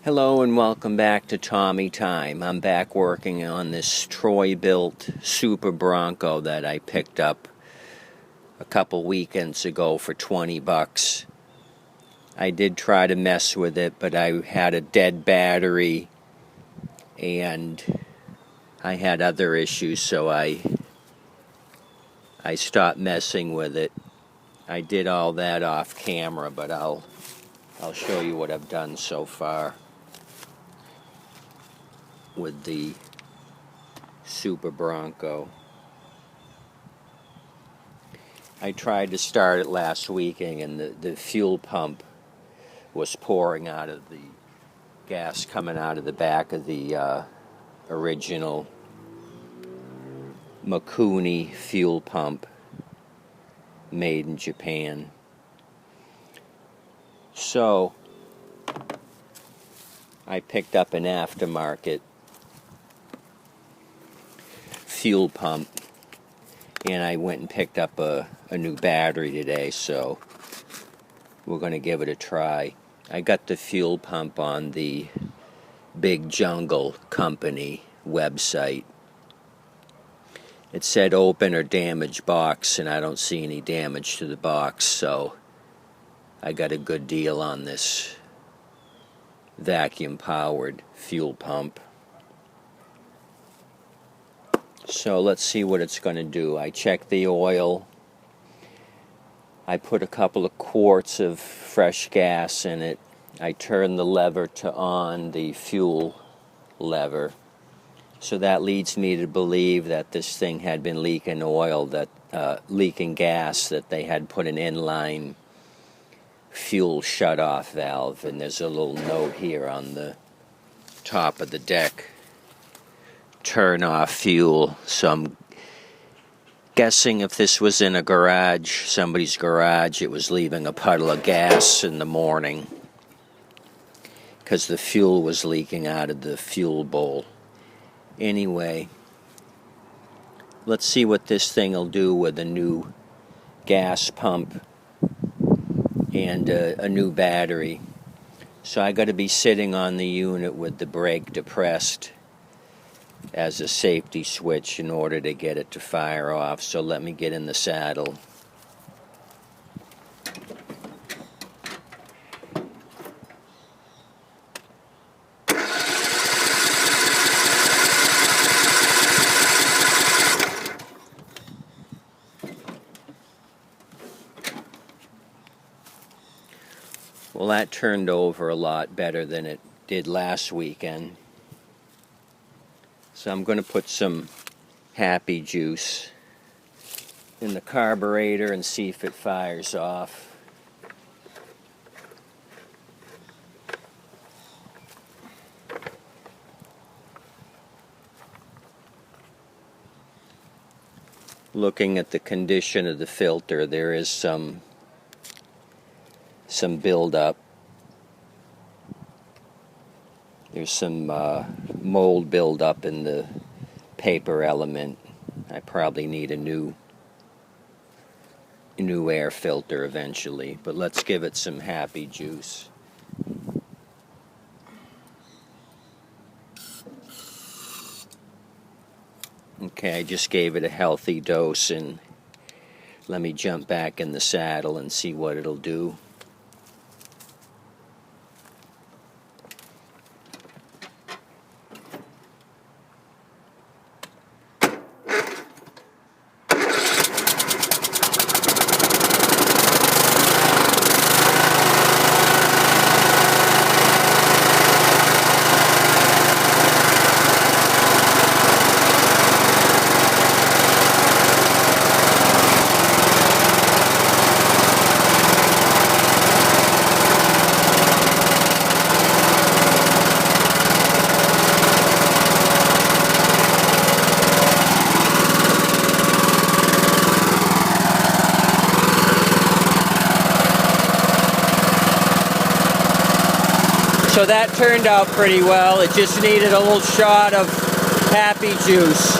Hello and welcome back to Tommy Time. I'm back working on this Troy-Bilt Super Bronco that I picked up a couple weekends ago for 20 bucks. I did try to mess with it, but I had a dead battery and I had other issues, so I stopped messing with it. I did all that off camera, but I'll show you what I've done so far with the Super Bronco. I tried to start it last weekend and the fuel pump was pouring out of the gas coming out of the back of the original Mikuni fuel pump made in Japan. So I picked up an aftermarket fuel pump and I went and picked up a new battery today, so we're going to give it a try. I got the fuel pump on the Big Jungle Company website. It said open or damaged box, and I don't see any damage to the box, so I got a good deal on this vacuum powered fuel pump. So let's see what it's going to do. I checked the oil. I put a couple of quarts of fresh gas in it. I turned the lever to on, the fuel lever. So that leads me to believe that this thing had been leaking oil, leaking gas, that they had put an inline fuel shut-off valve. And there's a little note here on the top of the deck. Turn off fuel. So I'm guessing if this was in a garage, somebody's garage, it was leaving a puddle of gas in the morning because the fuel was leaking out of the fuel bowl. Anyway, let's see what this thing will do with a new gas pump and a new battery. So I got to be sitting on the unit with the brake depressed as a safety switch in order to get it to fire off. So let me get in the saddle. Well, that turned over a lot better than it did last weekend. So I'm going to put some happy juice in the carburetor and see if it fires off. Looking at the condition of the filter, there is some buildup. There's some mold buildup in the paper element. I probably need a new air filter eventually, but let's give it some happy juice. Okay, I just gave it a healthy dose, and let me jump back in the saddle and see what it'll do. So that turned out pretty well. It just needed a little shot of happy juice.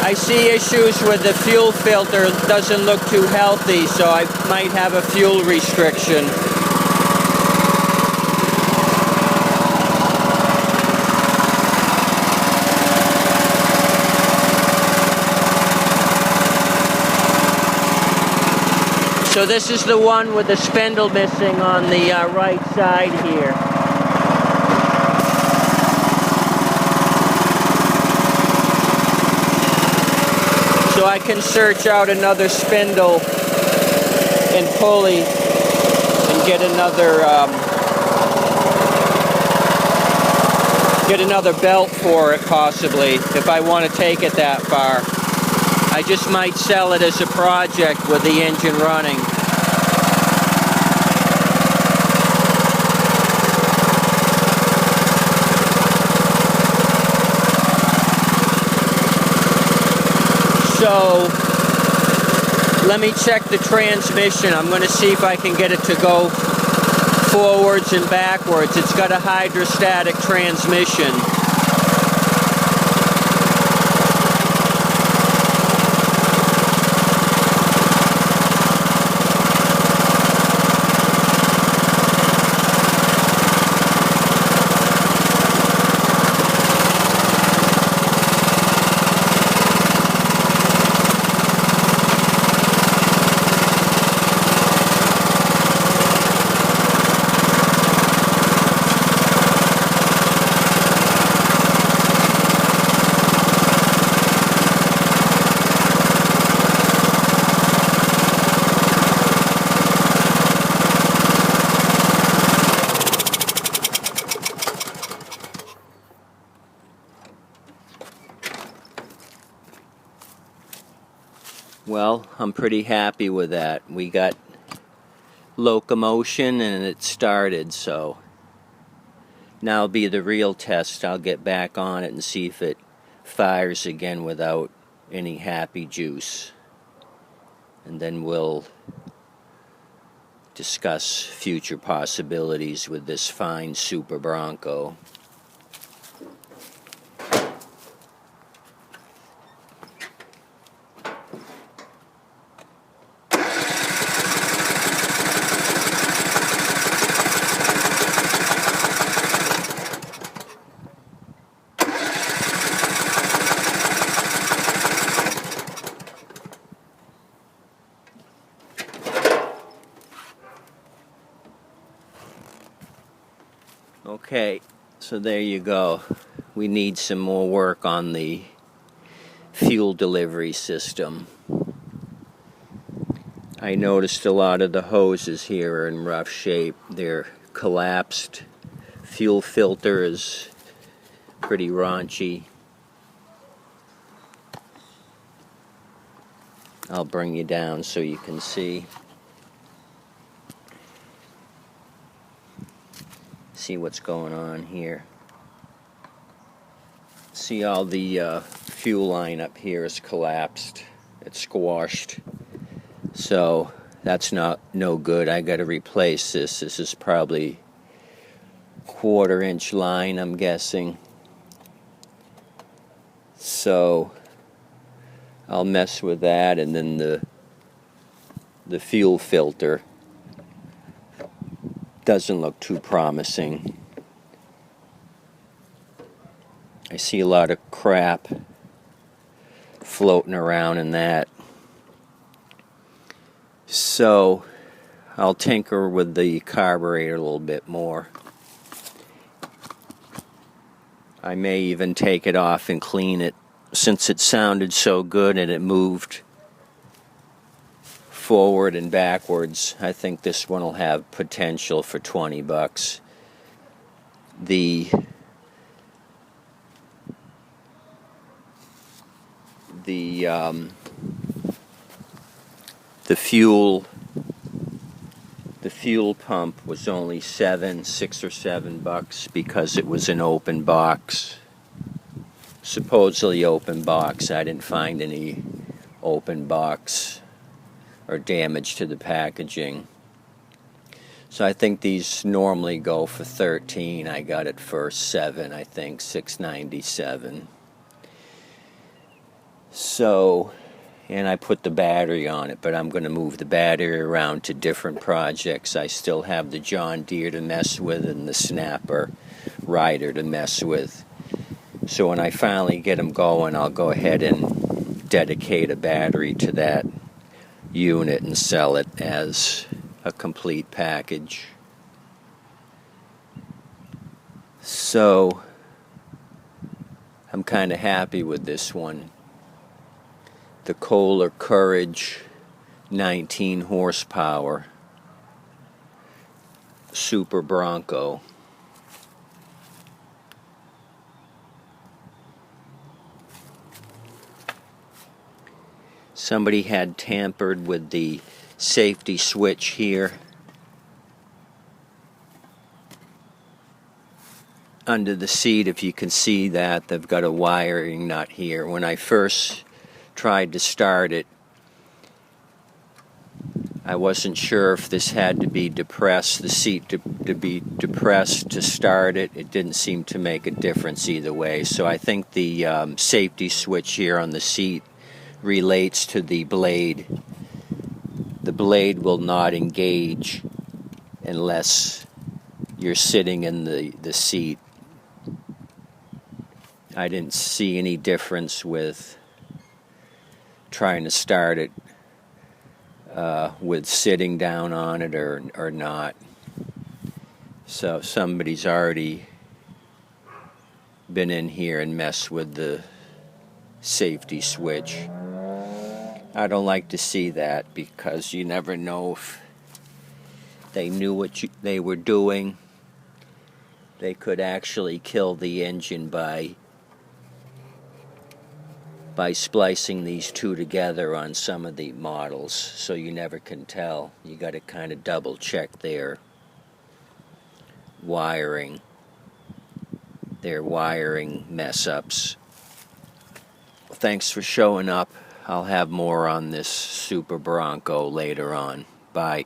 I see issues with the fuel filter. It doesn't look too healthy, so I might have a fuel restriction. So this is the one with the spindle missing on the right side here. So I can search out another spindle and pulley and get another belt for it, possibly, if I want to take it that far. I just might sell it as a project with the engine running. So let me check the transmission. I'm going to see if I can get it to go forwards and backwards. It's got a hydrostatic transmission. Well, I'm pretty happy with that. We got locomotion and it started, so now will be the real test. I'll get back on it and see if it fires again without any happy juice. And then we'll discuss future possibilities with this fine Super Bronco. Okay, so there you go. We need some more work on the fuel delivery system. I noticed a lot of the hoses here are in rough shape. They're collapsed. Fuel filter is pretty raunchy. I'll bring you down so you can see. See what's going on here. See, all the fuel line up here is collapsed. It's squashed. So that's no good. I got to replace this. This is probably 1/4 inch line, I'm guessing. So I'll mess with that, and then the fuel filter doesn't look too promising. I see a lot of crap floating around in that. So I'll tinker with the carburetor a little bit more. I may even take it off and clean it, since it sounded so good and it moved forward and backwards. I think this one will have potential for $20. The fuel pump was only $6 or $7 because it was an open box. Supposedly open box. I didn't find any open box or damage to the packaging. So I think these normally go for $13. I got it for $7, I think, $6.97. So, and I put the battery on it, but I'm going to move the battery around to different projects. I still have the John Deere to mess with and the Snapper Rider to mess with. So when I finally get them going, I'll go ahead and dedicate a battery to that unit and sell it as a complete package. So I'm kind of happy with this one. The Kohler Courage 19 horsepower Super Bronco. Somebody had tampered with the safety switch here under the seat. If you can see that, they've got a wiring nut here. When I first tried to start it, I wasn't sure if this had to be depressed, the seat to be depressed to start it. It didn't seem to make a difference either way. So I think the safety switch here on the seat relates to the blade. The blade will not engage unless you're sitting in the seat. I didn't see any difference with trying to start it with sitting down on it or not. So somebody's already been in here and messed with the safety switch. I don't like to see that, because you never know if they knew what they were doing. They could actually kill the engine by splicing these two together on some of the models, so you never can tell. You got to kind of double check their wiring mess ups. Thanks for showing up. I'll have more on this Super Bronco later on. Bye.